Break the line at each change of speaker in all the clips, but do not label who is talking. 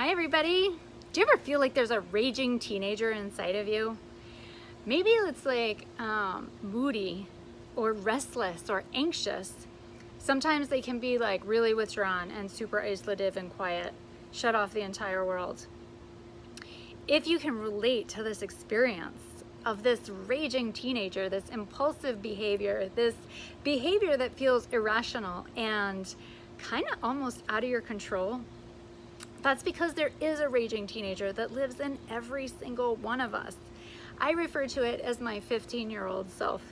Hi everybody! Do you ever feel like there's a raging teenager inside of you? Maybe it's like moody or restless or anxious. Sometimes they can be like really withdrawn and super isolative and quiet, shut off the entire world. If you can relate to this experience of this raging teenager, this impulsive behavior, this behavior that feels irrational and kind of almost out of your control, that's because there is a raging teenager that lives in every single one of us. I refer to it as my 15-year-old self.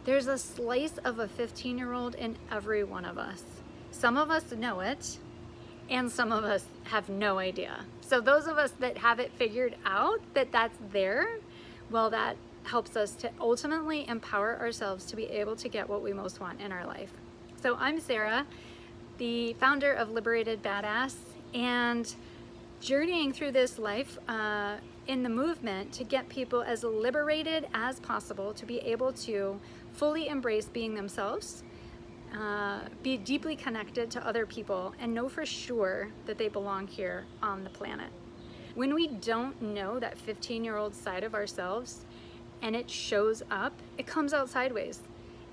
There's a slice of a 15-year-old in every one of us. Some of us know it, and some of us have no idea. So those of us that have it figured out that that's there, well, that helps us to ultimately empower ourselves to be able to get what we most want in our life. So I'm Sarah, the founder of Liberated Badass, and journeying through this life in the movement to get people as liberated as possible to be able to fully embrace being themselves, be deeply connected to other people, and know for sure that they belong here on the planet. When we don't know that 15-year-old side of ourselves and it shows up, it comes out sideways.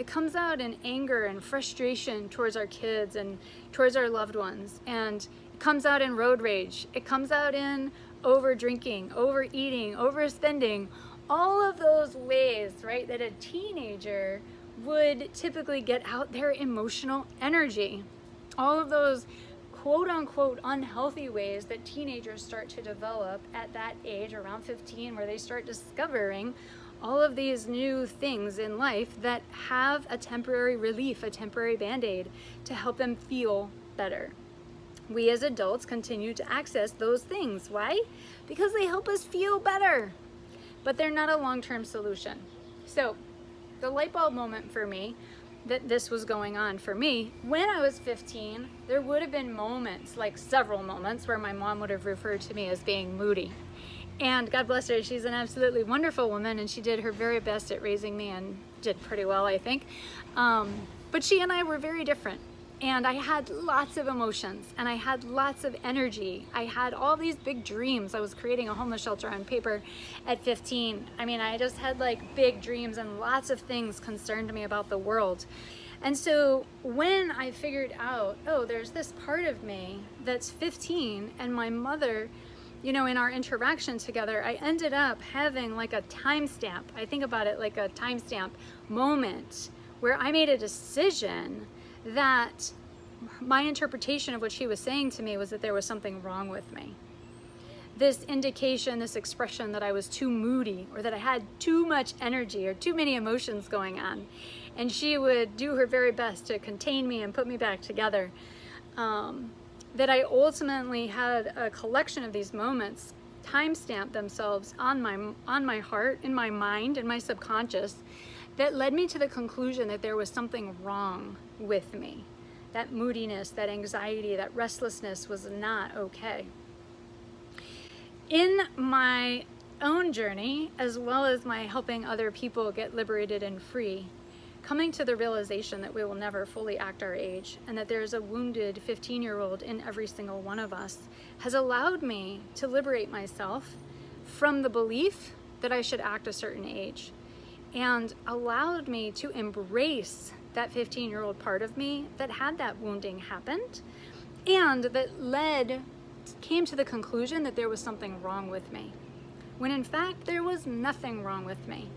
It comes out in anger and frustration towards our kids and towards our loved ones, and it comes out in road rage. It comes out in over drinking, overeating, overspending, all of those ways, right, that a teenager would typically get out their emotional energy. All of those quote unquote unhealthy ways that teenagers start to develop at that age, around 15, where they start discovering all of these new things in life that have a temporary relief, a temporary band-aid to help them feel better. We as adults continue to access those things. Why? Because they help us feel better, but they're not a long-term solution. So the light bulb moment for me, that this was going on for me, when I was 15, there would have been moments, like several moments, where my mom would have referred to me as being moody. And God bless her, she's an absolutely wonderful woman, and she did her very best at raising me and did pretty well, I think. But she and I were very different. And I had lots of emotions, and I had lots of energy. I had all these big dreams. I was creating a homeless shelter on paper at 15. I mean, I just had like big dreams, and lots of things concerned me about the world. And so when I figured out, oh, there's this part of me that's 15, and my mother, you know, in our interaction together, I ended up having like a timestamp. I think about it like a timestamp moment where I made a decision that my interpretation of what she was saying to me was that there was something wrong with me. This indication, this expression that I was too moody, or that I had too much energy or too many emotions going on. And she would do her very best to contain me and put me back together. That I ultimately had a collection of these moments timestamp themselves on my heart, in my mind, in my subconscious, that led me to the conclusion that there was something wrong with me. That moodiness, that anxiety, that restlessness was not okay. In my own journey, as well as my helping other people get liberated and free, coming to the realization that we will never fully act our age, and that there's a wounded 15-year-old in every single one of us, has allowed me to liberate myself from the belief that I should act a certain age, and allowed me to embrace that 15-year-old part of me that had that wounding happened, and that came to the conclusion that there was something wrong with me, when in fact there was nothing wrong with me.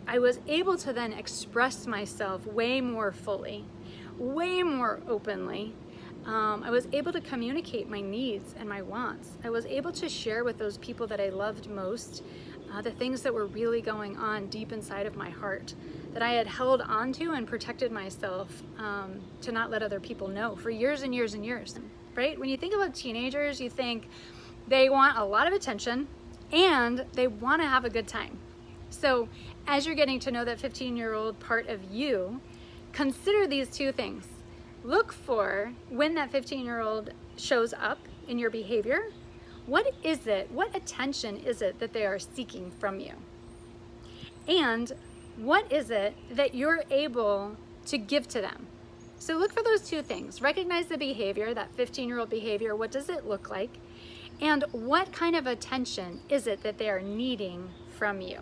I was able to then express myself way more fully, way more openly. I was able to communicate my needs and my wants. I was able to share with those people that I loved most the things that were really going on deep inside of my heart, that I had held onto and protected myself to not let other people know for years and years and years, right? When you think about teenagers, you think they want a lot of attention and they want to have a good time. So as you're getting to know that 15-year-old part of you, consider these two things. Look for when that 15-year-old shows up in your behavior. What is it? What attention is it that they are seeking from you? And what is it that you're able to give to them? So look for those two things. Recognize the behavior, that 15-year-old behavior. What does it look like? And what kind of attention is it that they are needing from you?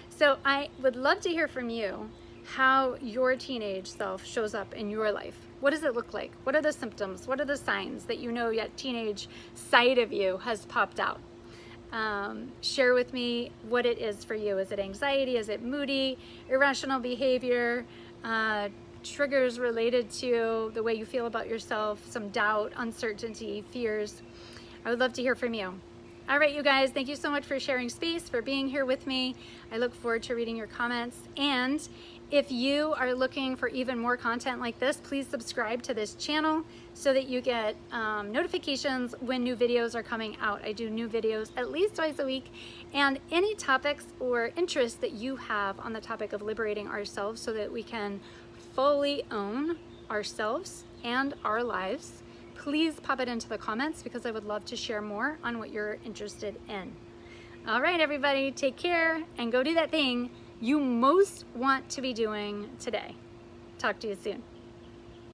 So I would love to hear from you how your teenage self shows up in your life. What does it look like? What are the symptoms? What are the signs that you know that teenage side of you has popped out? Share with me what it is for you. Is it anxiety? Is it moody, irrational behavior, triggers related to the way you feel about yourself, some doubt, uncertainty, fears? I would love to hear from you. All right, you guys, thank you so much for sharing space, for being here with me. I look forward to reading your comments. And if you are looking for even more content like this, please subscribe to this channel so that you get notifications when new videos are coming out. I do new videos at least twice a week. And any topics or interests that you have on the topic of liberating ourselves so that we can fully own ourselves and our lives, please pop it into the comments because I would love to share more on what you're interested in. All right, everybody, take care and go do that thing you most want to be doing today. Talk to you soon.